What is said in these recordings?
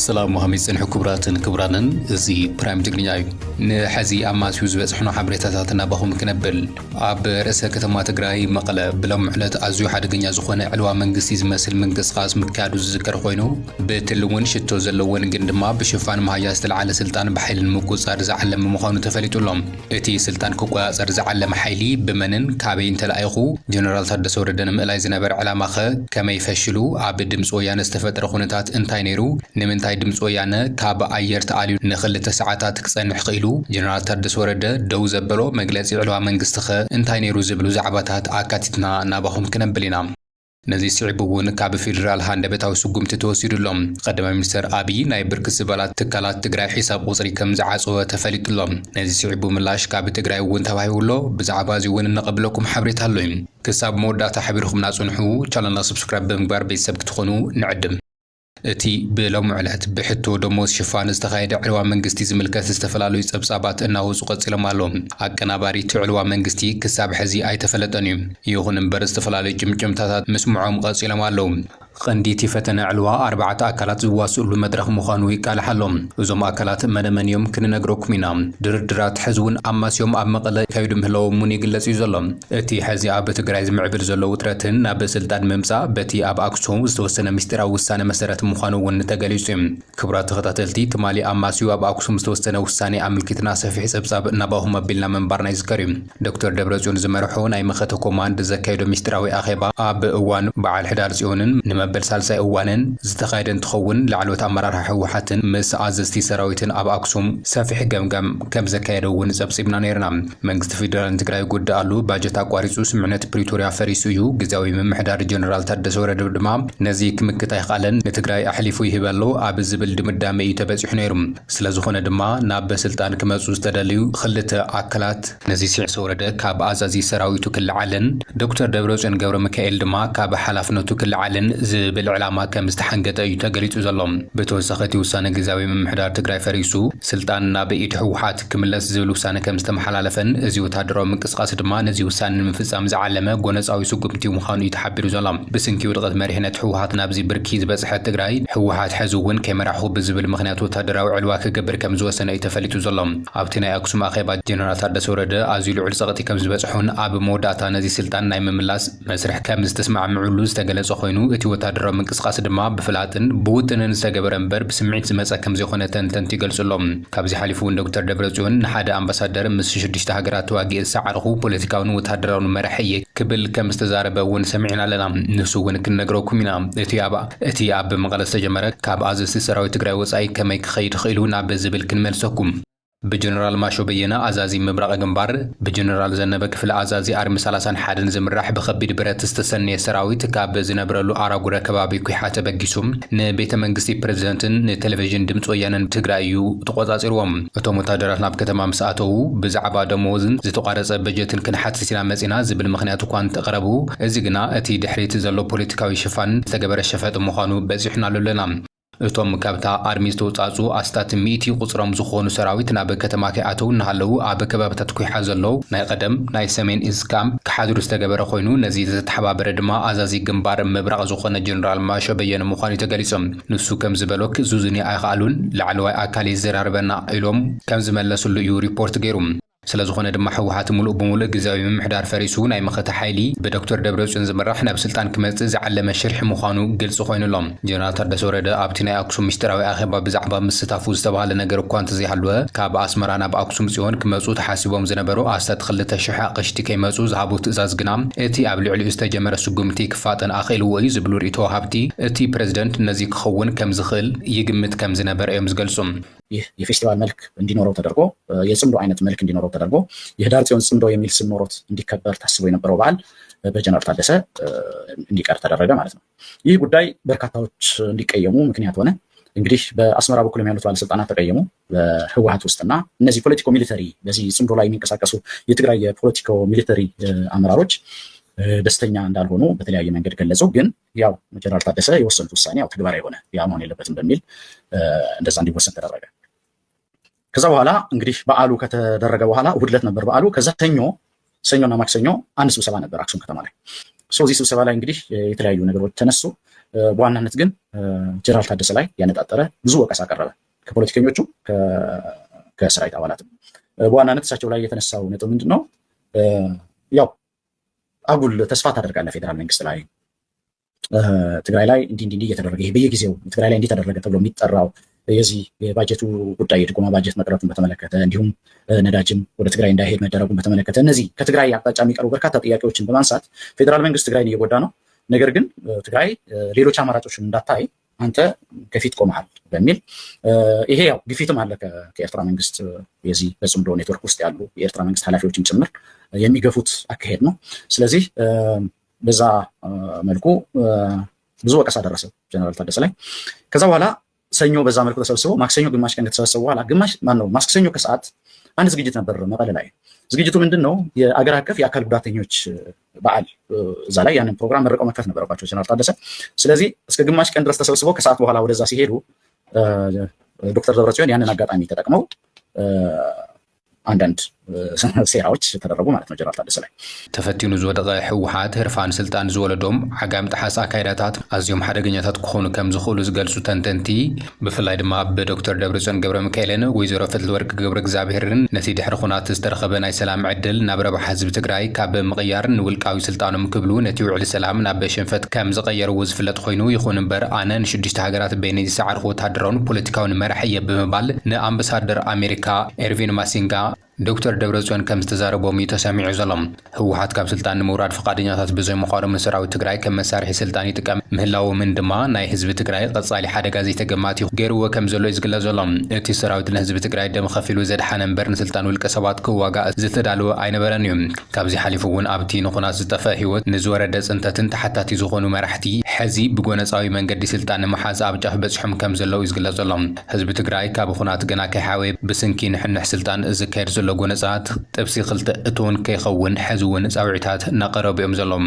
السلام عليكم حكبراتن كبرانن زي برايم تقنياي نحزي أماسيو زبصحنا حبريتاتنا باهم كنبل عب رئيس كتما تقراي مقلة بلا محلت أزيو حد قنيا زخونة علوا منقسي زمثل منقس خاص مكادو زذكر خوينو بتلون شتو زلون قندما بشفان مهاجاست العالة سلطان بحيل المقوص أرزعلم مخانو تفليتو لهم اتي سلطان كوكواس أرزعلم حيلي بمنن كابين تلايخو جنرال تردس وردن مقلاي زنبر على مخا كما يفشلو عب دمس ويان استفتر خونتات انتاي نيرو نمنتاي دمس ويانا كاب أير تعالي نخلت ساعات كسان حقيلو جنرال تردس ورده دو زبلو مجلس علوا منقستخه انتاي نيرو زبلو زعباتات آكاتتنا نابهم كنبلينا نزي سعبون كاب فيدرال هاندبتاو سقوم تتوسير لهم قدم مستر أبي ناي بركس بلاد تكالات تقراي حساب قصري كم زعاسو تفلت لهم نزي سعبو ملاش كاب تقراي وون تواهيولو بزعبازي وين نقبلكم حبريت هالوين كساب مودا تحبيركم ناسونحو چالنا سبسكرايب بمقبار بيسبك تخونو نعدم اتي بلو معلات بحتو دموز شفان استخايد علوا منقستي زملكات استفلالو يصبصابات انه سوقت لمالهم اقناباري تعلوا منقستي كساب حزي اي تفلتني يغن امبر استفلالو جمجمتات مسموعهم قصي لمالهم قنديتي فتنا علوا أربعة أكلات زواسل مدرخ مخانوي قال حلهم زوم أكلات من يمكن نجرك منام دردرات حزون أماس يوم أم قل كيدم هلو مني قلت يزلم اتي حزي أب تجريز معبر زلو ترتن أب سلطان ممسا بتي أب أكسوم استوسنا مسترا وسانة مسرت مخانو ونتجلسهم كبرات خطاتلتي تمالي أماس يو أب أكسوم استوسنا وسانة عمل كتنا سفح سبساب نباهم بلنا من برنايز كريم دكتور دبرزون زمرحون أي مخته كوماند زكايدو مستراوي أخيبا أب أوان بعد حدار زيونن نمبل سالساي أوانن زتخايدن تخون لعلوت أمرار حوحاتن مس عزستي سراويتن أب أكسوم سافح جم كم زكايدو ونزبسيبنا نيرنا منقست فيدرال تقراي قد قالو باجت أقواريسو سمعنت بريتوريا فريسيو جزاوي من محدار جنرال تردس ورد دمام نزيك مكتاي قالن نتقراي أحلفو يهبالو أب الزبل دمدامي يتبزح نيرم سلازخونا دما ناب سلطان كمزوز تدليو خلت أكلات نزي سعس ورده كاب عزازي سراويتو كل علن دكتور دبروزن قبر مكايل دما كاب حلافنتو كل علن بالعلامة كم استحنقت يتقريت زلهم بتوسختي وسانة جزاوي من محدار تقراي فريسو سلطان بقيت حوحات كملس زبل وسانة كم استمحلالفن ازيو تادرو من قصقاس دما نزي وسان من فزام زعلمه قونس او يسوقمتي ومخانو يتحبرو زلهم بسنكي ودغت مريحنة حوحات نابزي بركيز بزحة تقراي حوحات حزوون كمراحو بزبل مخناتو تادراو علواك قبر كم زوسنا يتفلتو زلهم ابتنا اكسوم اخيبات جنرال تردس ورده ازيلو علصغتي كم زبزحون اب موداتا نزي سلطان ناي مملاس مسرح كم استسمع معلوز تقلص خوينو اتي وتادرو من قصقاس دما بفلاتن بوتن نستقبر امبر بسمعيت زمصا كم زي خونه تنتنتي يقلصلهم كابزي حليفون دكتور دبرزون حدا امباسادر مس شدشت هاجرات واقي سعرخو بوليتيكاون وتادراون مرحيه كبل كم استزاربه ون سمعنا لنا نسو ون كنغروكم منا اتي اب مقلس تجمره كاب ازس سراوي تግራይ ወጻይ ከመይ ክኸይድ ኽኢሉና በዝብል ክንመልሰኩም بجنرال ماشو بينا عزازي مبرق جنبار بجنرال زنبه كفل عزازي ارم 31 زمراح بخبيد برات استسني سراويت كاب زنبرلو አራጉረ ከባቢ ኩሓተ በጊሱም ንቤተ መንግስቲ ፕሬዝዳንትን ንቴሌቪዥን ድምጽ ወያነን ትግራዩ ተቆጻጽሮም እቶም ወታደራት ናብ ከተማ መስኣተው ብዛዕባ ደሞዝን ዝተቋረጸ በጀትን ክንሓትሲና መጺና ዝብል ምኽንያት እንኳን ተቀረቡ እዚ ግና እቲ ድሕሪት ዘሎ ፖለቲካዊ ሽፋን ዝተገበረ ሸፈጥ ምዃኑ በዚሕና ኣለና እቶም ካብታ አርሚዝ ተውጻጹ አስታት ሚቲ ቁጽሮም ዝኾኑ ሰራዊት ናብ ከተማ ከኣተው እናሃለው ኣብ ከባቢታት ኩሓ ዘለው ናይ ቀደም ናይ ሰሜን ኢስካም ክሓድሩ ዝተገበረ ኮይኑ ነዚ ዝተሓባበረ ድማ አዛዚ ግንባር መብራቕ ዝኾነ ጀነራል ማሾ በየነ ምዃኑ ተገሊጾም ንሱ ከም ዝበሎክ ዙዝኒ ኣይኻሉን ላዕለዋይ አካል ይዘራርበና ኢሎም ከም ዝመለሱሉ እዩ ሪፖርት ገይሩም ስለዝኾነ ድማ ሕወሓት ሙሉእ ብሙሉእ ግዛዊ ምምሕዳር ፈሪሱ ናይ መኸተ ሓይሊ ብዶክተር ደብረጽዮን ዝምራሕ ናብ ስልጣን ክመጽእ ዝዓለመ ሽርሒ ምዃኑ ግልጽ ኮይኑሎም ጀነራል ታደሰ ወረደ ኣብቲ ናይ ኣክሱም ምስጢራዊ ኣኼባ ብዛዕባ ምስታፉ ዝተባሃለ ነገር እኳ እንተዘይሃለወ ካብ ኣስመራ ናብ ኣክሱም ጽዮን ክመጹ ተሓሲቦም ዝነበሩ ኣስታት 2000 ቅሽቲ ከይመጹ ዝሃቡ ትእዛዝ ግና እቲ ኣብ ልዕሊኡ ዝተጀመረ ስጉምቲ ክፋጠን ኣኺልዎ እዩ ዝብሉ ርእቶ ሃብቲ እቲ ፕሬዝዳንት ነዚ ክኸውን ከም ዝኽእል ይግምት ከም ዝነበረ እዮም ዝገልጹም ይህ የፌስቲቫል መልክ እንዲኖረው ተደርጎ የጽምዶ አይነት መልክ እንዲኖረው ተደርጎ የህዳር ጽዮን ጽምዶ የሚል ስም ኖሮት እንዲከበር ታስቦ የነበረው በዓል በጀነራል ታደሰ እንዲቀር ተደረገ ማለት ነው። ይህ ጉዳይ በርካታዎች እንዲቀየሙ ምክንያት ሆነ። እንግዲህ በአስመራ በኩል ያሉት ባለስልጣናት ተቀየሙ። በህወሓት ውስጥና እነዚህ ፖለቲኮ ሚሊተሪ በዚህ ጽምዶ ላይ የሚንቀሳቀሱ የትግራይ የፖለቲኮ ሚሊተሪ አመራሮች ደስተኛ እንዳልሆኑ በተለያየ መንገድ ገለጹ። ግን ያው ጀነራል ታደሰ የወሰኑት ውሳኔ ያው ተግባራዊ ሆነ። ያ መሆን የለበትም በሚል እንደዛ እንዲወሰን ተደረገ። ከዛ በኋላ እንግዲህ በዓሉ ከተደረገ በኋላ እሁድ ዕለት ነበር በዓሉ። ከዛ ሰኞና ማክሰኞ አንድ ስብሰባ ነበር አክሱም ከተማ ላይ። እዚህ ስብሰባ ላይ እንግዲህ የተለያዩ ነገሮች ተነሱ። በዋናነት ግን ጀነራል ታደሰ ላይ ያነጣጠረ ብዙ ወቀሳ ቀረበ ከፖለቲከኞቹ ከሰራዊት አባላትም። በዋናነት እሳቸው ላይ የተነሳው ነጥብ ምንድነው? ያው አጉል ተስፋ ታደርጋለህ ፌዴራል መንግስት ላይ ትግራይ ላይ እንዲህ እየተደረገ ይሄ በየጊዜው ትግራይ ላይ እንዲህ ተደረገ ተብሎ የሚጠራው የዚህ የባጀቱ ጉዳይ የድጎማ ባጀት መቅረቱን በተመለከተ እንዲሁም ነዳጅም ወደ ትግራይ እንዳይሄድ መደረጉን በተመለከተ እነዚህ ከትግራይ አቅጣጫ የሚቀርቡ በርካታ ጥያቄዎችን በማንሳት ፌዴራል መንግስት ትግራይን እየጎዳ ነው፣ ነገር ግን ትግራይ ሌሎች አማራጮችን እንዳታይ አንተ ከፊት ቆመሃል በሚል ይሄ ያው ግፊትም አለ ከኤርትራ መንግስት የዚህ በጽምዶ ኔትወርክ ውስጥ ያሉ የኤርትራ መንግስት ኃላፊዎችን ጭምር የሚገፉት አካሄድ ነው። ስለዚህ በዛ መልኩ ብዙ ወቀሳ ደረሰ ጀነራል ታደሰ ላይ። ከዛ በኋላ ሰኞ በዛ መልኩ ተሰብስበው ማክሰኞ ግማሽ ቀን ከተሰበሰቡ በኋላ ማክሰኞ ከሰዓት አንድ ዝግጅት ነበር መቀለ ላይ። ዝግጅቱ ምንድነው? የአገር አቀፍ የአካል ጉዳተኞች በዓል። እዛ ላይ ያንን ፕሮግራም መርቀው መክፈት ነበረባቸው ጀነራል ታደሰ። ስለዚህ እስከ ግማሽ ቀን ድረስ ተሰብስበው ከሰዓት በኋላ ወደዛ ሲሄዱ ዶክተር ደብረጽዮን ያንን አጋጣሚ ተጠቅመው አንዳንድ ሴራዎች ተደረጉ ማለት ነው ጀነራል ታደሰ ላይ። ተፈቲኑ ዝወደቀ ህወሓት ህርፋን ስልጣን ዝወለዶም ዓጋም ጥሓስ አካይዳታት ኣዝዮም ሓደገኛታት ክኾኑ ከም ዝኽእሉ ዝገልጹ ተንተንቲ ብፍላይ ድማ ብዶክተር ደብረጽዮን ገብረ ሚካኤልን ወይዘሮ ፈትለወርቅ ገብረ እግዚአብሔርን ነቲ ድሕሪ ኩናት ዝተረኸበ ናይ ሰላም ዕድል ናብ ረብሓ ህዝቢ ትግራይ ካብ ምቕያር ንውልቃዊ ስልጣኖም ክብሉ ነቲ ውዕሊ ሰላም ናብ ሽንፈት ከም ዝቐየርዎ ዝፍለጥ ኮይኑ ይኹን እምበር ኣነ ንሽዱሽተ ሃገራት በይነይ ዝሰዓርኩ ወታደራውን ፖለቲካውን መራሒ እየ ብምባል ንኣምባሳደር ኣሜሪካ ኤርቪን ማሲንጋ ዶክተር ደብረጽዮን ከም ዝተዛረቦም ተሰሚዑ ዘሎም ህወሓት ካብ ስልጣን ንምውራድ ፈቃደኛታት ብዘይ ምዃኖም ሰራዊት ትግራይ ከም መሳርሒ ስልጣን ይጥቀም ምህላዎምን ድማ ናይ ህዝቢ ትግራይ ቀጻሊ ሓደጋ ዘይተገማት ገይርዎ ከም ዘሎ ይዝግለጽ ዘሎም እቲ ሰራዊት ንህዝቢ ትግራይ ደም ከፊሉ ዘድሓነ እምበር ንስልጣን ውልቀ ሰባት ክዋጋእ ዝተዳለወ ኣይነበረን እዩ። ካብዚ ሓሊፉ እውን ኣብቲ ንኹናት ዝጠፍአ ህይወት ንዝወረደ ፅንተትን ተሓታቲ ዝኾኑ መራሕቲ ሕዚ ብጎነፃዊ መንገዲ ስልጣን ንምሓዝ ኣብ ጫፍ በፂሖም ከም ዘለው ይዝግለጽ ዘሎም ህዝቢ ትግራይ ካብ ኩናት ገና ከይሓወ ብስንኪ ንሕንሕ ስልጣን ዝካየድ ዘሎ ጎነፃት ጥብሲ ክልተ እቶን ከይኸውን ሕዚ እውን ፃውዒታት እናቀረቡ እዮም ዘሎም።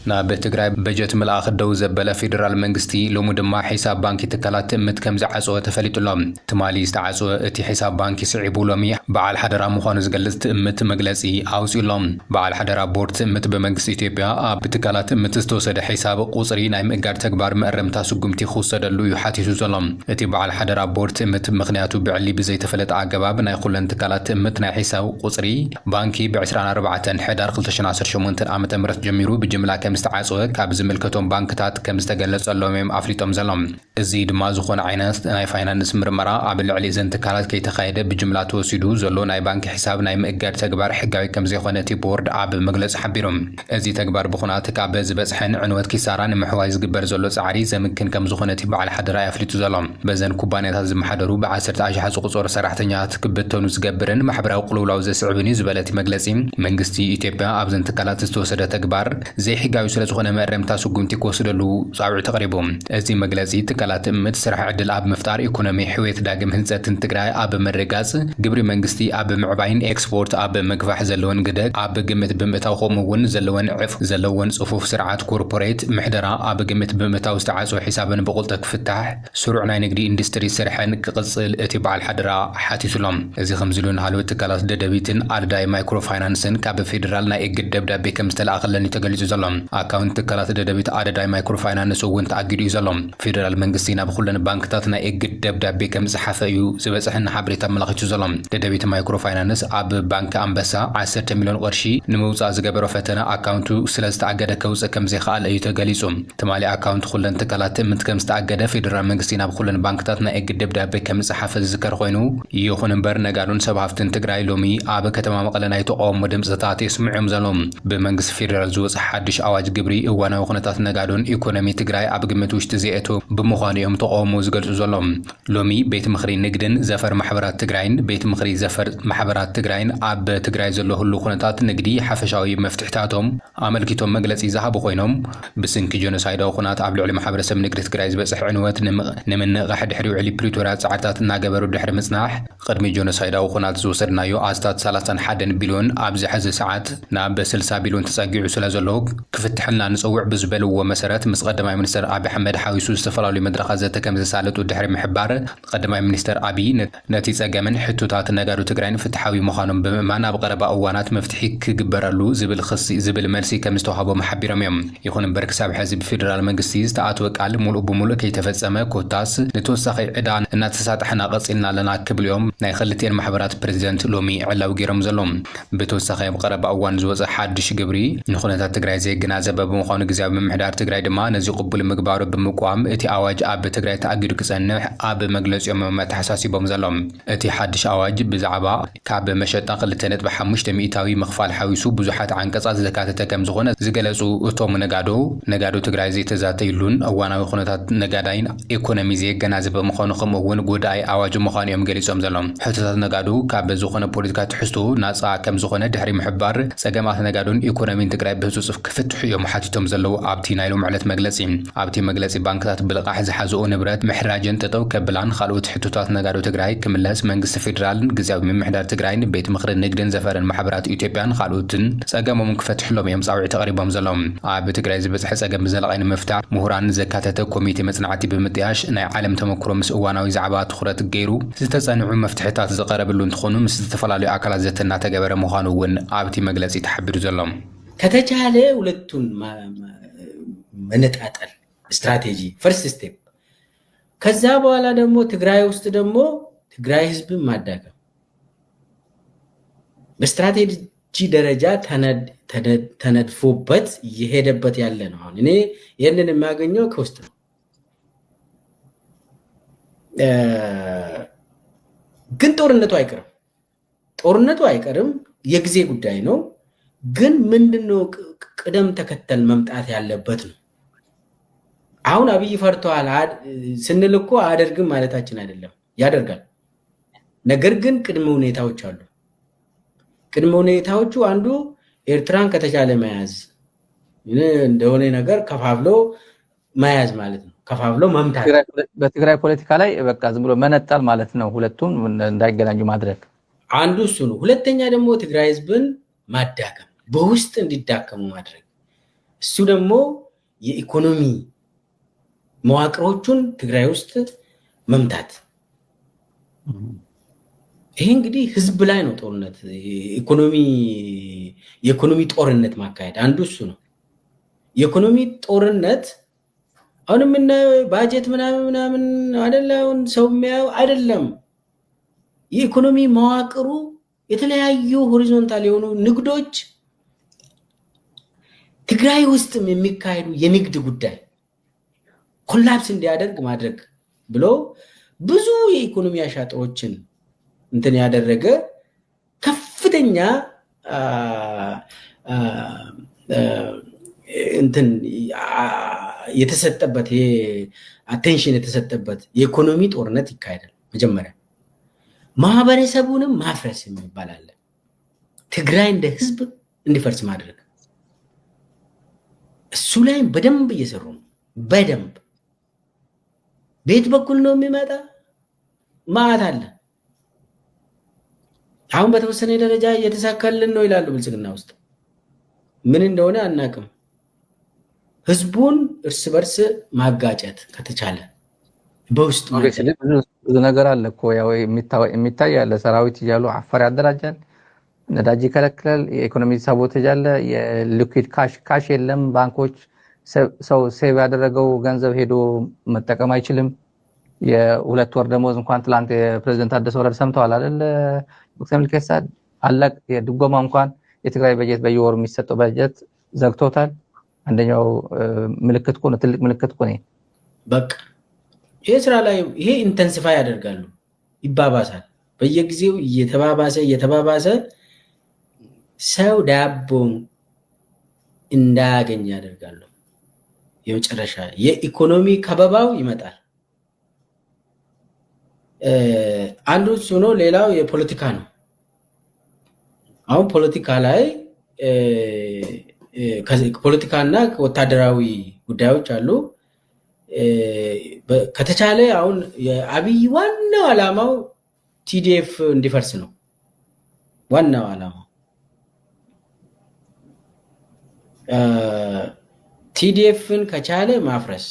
ናብ ትግራይ በጀት ምልኣኽ ደው ዘበለ ፌደራል መንግስቲ ሎሙ ድማ ሒሳብ ባንኪ ትካላት ትእምት ከም ዝዓፀወ ተፈሊጡሎም ትማሊ ዝተዓፀወ እቲ ሒሳብ ባንኪ ስዒቡ ሎሚ በዓል ሓደራ ምዃኑ ዝገልጽ ትእምት መግለጺ ኣውፂሎም በዓል ሓደራ ቦርድ ትእምት በመንግስቲ ኢትዮጵያ ኣብ ትካላት ትእምት ዝተወሰደ ሒሳብ ቁፅሪ ናይ ምእጋድ ተግባር መእረምታ ስጉምቲ ክውሰደሉ እዩ ሓቲቱ ዘሎም እቲ በዓል ሓደራ ቦርድ ትእምት ምክንያቱ ብዕሊ ብዘይተፈለጠ ኣገባብ ናይ ኩለን ትካላት ትእምት ናይ ሒሳብ ቁፅሪ ባንኪ ብ24 ሕዳር 2018 ዓ.ም ጀሚሩ ብጅምላ ምስተዓጽወ ካብ ዝምልከቶም ባንክታት ከም ዝተገለጸሎም እዮም ኣፍሊጦም ዘሎም እዚ ድማ ዝኾነ ዓይነት ናይ ፋይናንስ ምርመራ ኣብ ልዕሊ እዘን ትካላት ከይተኻየደ ብጅምላ ተወሲዱ ዘሎ ናይ ባንኪ ሒሳብ ናይ ምእጋድ ተግባር ሕጋዊ ከም ዘይኮነ እቲ ቦርድ ኣብ መግለፂ ሓቢሮም እዚ ተግባር ብኹናት ካብ ዝበፅሐን ዕንወት ኪሳራ ንምሕዋይ ዝግበር ዘሎ ፃዕሪ ዘምክን ከም ዝኾነ እቲ በዓል ሓደራ ኣፍሊጡ ዘሎም በዘን ኩባንያታት ዝመሓደሩ ብ10 ኣሽሓፅ ቁፅር ሰራሕተኛታት ክብተኑ ዝገብርን ማሕበራዊ ቅልውላው ዘስዕብን እዩ ዝበለ እቲ መግለፂ መንግስቲ ኢትዮጵያ ኣብዘን ትካላት ዝተወሰደ ተግባር ዘይሕጋዊ ስለ ዝኾነ መእረምታ ስጉምቲ ክወስደሉ ፃውዒ ተቕሪቦም እዚ መግለፂ ትካላት ትእምት ስራሕ ዕድል ኣብ ምፍጣር ኢኮኖሚ ሕዌት ዳግም ህንፀትን ትግራይ ኣብ ምርጋፅ ግብሪ መንግስቲ ኣብ ምዕባይን ኤክስፖርት ኣብ ምግፋሕ ዘለወን ግደ ኣብ ግምት ብምእታው ከምኡውን ዘለወን ፅፉፍ ስርዓት ኮርፖሬት ምሕደራ ኣብ ግምት ብምእታው ዝተዓፅወ ሒሳብን ብቁልጠት ክፍታሕ ስሩዕ ናይ ንግዲ ኢንዱስትሪ ስርሐን ክቕፅል እቲ በዓል ሓደራ ሓቲቱሎም እዚ ከምዝሉ ንሃለወት ትካላት ደደቢትን ኣልዳይ ማይክሮ ፋይናንስን ካብ ፌደራል ናይ እግድ ደብዳቤ ከም ዝተለኣኸለን ተገሊጹ ዘሎም ኣካውንት ትካላት ደደቢት ኣደዳይ ማይክሮ ፋይናንስ እውን ተኣጊዱ እዩ ዘሎም ፌደራል መንግስቲ ናብ ኩለን ባንክታት ናይ እግድ ደብዳቤ ከም ዝሓፈ እዩ ዝበፅሕና ሓበሬታ ኣመላኺቱ ዘሎም ደደቢት ማይክሮ ፋይናንስ ኣብ ባንኪ ኣንበሳ 10 ሚልዮን ቅርሺ ንምውፃእ ዝገበሮ ፈተነ ኣካውንቱ ስለ ዝተኣገደ ከውፅእ ከም ዘይከኣለ እዩ ተገሊጹ ትማሊ ኣካውንት ኩለን ትካላት ትእምት ከም ዝተኣገደ ፌደራል መንግስቲ ናብ ኩለን ባንክታት ናይ እግድ ደብዳቤ ከም ዝሓፈ ዝዝከር ኮይኑ ይኹን እምበር ነጋዶን ሰብ ሃፍትን ትግራይ ሎሚ ኣብ ከተማ መቐለ ናይ ተቃውሞ ድምፅታት የስምዑም ዘሎም ብመንግስቲ ፌደራል ዝወፅእ ሓድሽ ኣዋጅ ግብሪ እዋናዊ ኩነታት ነጋዶን ኢኮኖሚ ትግራይ ኣብ ግምት ውሽጢ ዘእቱ ብምዃኑ እዮም ተቃውሞ ዝገልጹ ዘሎም ሎሚ ቤት ምኽሪ ንግድን ዘፈር ማሕበራት ትግራይን ቤት ምኽሪ ዘፈር ማሕበራት ትግራይን ኣብ ትግራይ ዘሎ ህሉ ኩነታት ንግዲ ሓፈሻዊ መፍትሕታቶም ኣመልኪቶም መግለፂ ዝሃቡ ኮይኖም ብስንኪ ጆኖሳይዳዊ ኩናት ኣብ ልዕሊ ማሕበረሰብ ንግዲ ትግራይ ዝበፅሕ ዕንወት ንምንቕራሕ ድሕሪ ውዕሊ ፕሪቶርያ ፃዕርታት እናገበሩ ድሕሪ ምጽናሕ ቅድሚ ጆኖሳይዳዊ ኩናት ዝወሰድናዮ ኣስታት 31 ቢልዮን ኣብዚ ሕዚ ሰዓት ናብ 60 ቢልዮን ተጸጊዑ ስለ ዘሎ ክፍታ ክፍትሕልና ንጽውዕ ብዝበልዎ መሰረት ምስ ቀዳማይ ሚኒስትር አብይ አሕመድ ሓዊሱ ዝተፈላለዩ መድረኻት ዘተ ከም ዘሳለጡ ድሕሪ ምሕባር ቀዳማይ ሚኒስትር አብይ ነቲ ጸገምን ሕቱታት ነጋዶ ትግራይን ፍትሓዊ ምዃኖም ብምእማን ኣብ ቀረባ እዋናት መፍትሒ ክግበረሉ ዝብል መልሲ ከም ዝተዋሃቦም ሓቢሮም እዮም። ይኹን እምበር ክሳብ ሕዚ ብፌደራል መንግስቲ ዝተኣተወ ቃል ሙሉእ ብሙሉእ ከይተፈጸመ ኮታስ ንተወሳኺ ዕዳ እናተሳጥሕና ቀፂልና ኣለና ክብሉ እዮም ናይ ክልቲአን ማሕበራት ፕሬዚደንት ሎሚ ዕላው ገይሮም ዘሎም። ብተወሳኺ ኣብ ቀረባ እዋን ዝወፀ ሓድሽ ግብሪ ንኹነታት ትግራይ ዘይገናዘበ ብምዃኑ ግዝያዊ ምምሕዳር ትግራይ ድማ ነዚ ቅቡል ምግባሩ ብምቋም እቲ ኣዋጅ ኣብ ትግራይ ተኣጊዱ ክጸንሕ ኣብ መግለጺኦም ተሓሳሲቦም ዘሎም። እቲ ሓድሽ ኣዋጅ ብዛዕባ ካብ መሸጣ 2.5 ሚእታዊ ምኽፋል ሓዊሱ ብዙሓት ዓንቀጻት ዘካተተ ከም ዝኾነ ዝገለጹ እቶም ነጋዶ ትግራይ ዘይተዛተይሉን እዋናዊ ኩነታት ነጋዳይን ኢኮኖሚ ዘይገናዘበ ምዃኑ ከምኡ እውን ጎዳኢ ኣዋጅ ምዃኑ እዮም ገሊጾም ዘሎም። ሕቶታት ነጋዶ ካብ ዝኾነ ፖለቲካ ትሕዝቶ ናጻ ከም ዝኾነ ድሕሪ ምሕባር ጸገማት ነጋዶን ኢኮኖሚን ትግራይ ብህፁጽ ክፍትሑ እዮም ሓቲቶም ዘለዉ ኣብቲ ናይ ሎም ዕለት መግለጺ። ኣብቲ መግለጺ ባንክታት ብልቓሕ ዝሓዝኦ ንብረት ምሕራጅን ጠጠው ከብላን ካልኦት ሕቶታት ነጋዶ ትግራይ ክምለስ መንግስቲ ፌደራልን ግዝያዊ ምምሕዳር ትግራይን ቤት ምኽሪ ንግድን ዘፈረን ማሕበራት ኢትዮጵያን ካልኦትን ጸገሞም ክፈትሕሎም እዮም ጻውዒት ተቐሪቦም ዘሎም። ኣብ ትግራይ ዝበፅሐ ጸገም ብዘለቓይ ንምፍታሕ ምሁራን ዘካተተ ኮሚቴ መጽናዕቲ ብምጥያሽ ናይ ዓለም ተመክሮ ምስ እዋናዊ ዛዕባ ትኹረት ገይሩ ዝተጸንዑ መፍትሕታት ዝቐረብሉ እንትኾኑ ምስ ዝተፈላለዩ አካላት ዘተናተገበረ ምዃኑ እውን ኣብቲ መግለጺ ተሓቢሩ ዘሎም። ከተቻለ ሁለቱን መነጣጠል ስትራቴጂ ፈርስት ስቴፕ። ከዛ በኋላ ደግሞ ትግራይ ውስጥ ደግሞ ትግራይ ህዝብን ማዳከም በስትራቴጂ ደረጃ ተነድፎበት እየሄደበት ያለ ነው። አሁን እኔ ይህንን የሚያገኘው ከውስጥ ነው። ግን ጦርነቱ አይቀርም፣ የጊዜ ጉዳይ ነው። ግን ምንድነው ቅደም ተከተል መምጣት ያለበት ነው። አሁን አብይ ፈርተዋል ስንል እኮ አያደርግም ማለታችን አይደለም፣ ያደርጋል። ነገር ግን ቅድመ ሁኔታዎች አሉ። ቅድመ ሁኔታዎቹ አንዱ ኤርትራን ከተቻለ መያዝ እንደሆነ ነገር ከፋፍሎ መያዝ ማለት ነው። ከፋፍሎ መምታት በትግራይ ፖለቲካ ላይ በቃ ዝም ብሎ መነጠል ማለት ነው። ሁለቱም እንዳይገናኙ ማድረግ አንዱ እሱ ነው። ሁለተኛ ደግሞ ትግራይ ህዝብን ማዳከም፣ በውስጥ እንዲዳከሙ ማድረግ። እሱ ደግሞ የኢኮኖሚ መዋቅሮቹን ትግራይ ውስጥ መምታት። ይሄ እንግዲህ ህዝብ ላይ ነው ጦርነት፣ የኢኮኖሚ ጦርነት ማካሄድ አንዱ እሱ ነው። የኢኮኖሚ ጦርነት አሁን የምናየው ባጀት ምናምን አይደለም፣ ሰው የሚያየው አይደለም። የኢኮኖሚ መዋቅሩ የተለያዩ ሆሪዞንታል የሆኑ ንግዶች ትግራይ ውስጥም የሚካሄዱ የንግድ ጉዳይ ኮላፕስ እንዲያደርግ ማድረግ ብሎ ብዙ የኢኮኖሚ አሻጥሮችን እንትን ያደረገ ከፍተኛ እንትን የተሰጠበት አቴንሽን የተሰጠበት የኢኮኖሚ ጦርነት ይካሄዳል። መጀመሪያ ማህበረሰቡንም ማፍረስ የሚባል አለ። ትግራይ እንደ ህዝብ እንዲፈርስ ማድረግ፣ እሱ ላይ በደንብ እየሰሩ ነው። በደንብ ቤት በኩል ነው የሚመጣ ማዕት አለ። አሁን በተወሰነ ደረጃ እየተሳካልን ነው ይላሉ። ብልጽግና ውስጥ ምን እንደሆነ አናቅም። ህዝቡን እርስ በርስ ማጋጨት ከተቻለ በውስጥ ብዙ ነገር አለ እኮ ያው የሚታይ ያለ ሰራዊት እያሉ አፋር ያደራጃል፣ ነዳጅ ይከለክላል፣ የኢኮኖሚ ሳቦቴጅ አለ፣ የሊኩዊድ ካሽ የለም። ባንኮች ሰው ሴቭ ያደረገው ገንዘብ ሄዶ መጠቀም አይችልም። የሁለት ወር ደሞዝ እንኳን ትላንት የፕሬዝዳንት ታደሰ ወረደ ሰምተዋል አይደል? ዶክተር ሚልኬሳ አለቅ የድጎማ እንኳን የትግራይ በጀት በየወሩ የሚሰጠው በጀት ዘግቶታል። አንደኛው ምልክት እኮ ነው፣ ትልቅ ምልክት እኮ ነው። በቃ ይሄ ስራ ላይ ይሄ ኢንተንሲፋይ ያደርጋሉ፣ ይባባሳል። በየጊዜው እየተባባሰ ሰው ዳቦን እንዳያገኝ ያደርጋሉ። የመጨረሻ የኢኮኖሚ ከበባው ይመጣል። አንዱ እሱ ነው። ሌላው የፖለቲካ ነው። አሁን ፖለቲካ ላይ ፖለቲካና ወታደራዊ ጉዳዮች አሉ። ከተቻለ አሁን የአብይ ዋናው ዓላማው ቲዲኤፍ እንዲፈርስ ነው። ዋናው ዓላማው ቲዲኤፍን ከቻለ ማፍረስ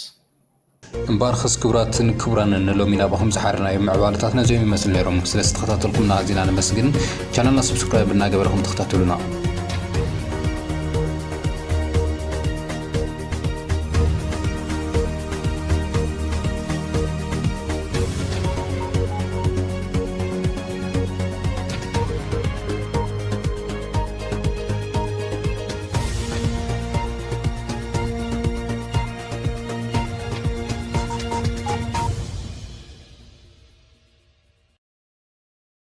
እምባርክስ ክቡራትን ክቡራንን ሎሚና ባኹም ዝሓርናዮም ምዕባለታትና ዘዮም ይመስል ነይሮም። ስለዚ ተኸታተልኩምና ኣዝና ነመስግን። ቻናልና ሰብስክራይብ እናገበርኩም ተኸታተሉና።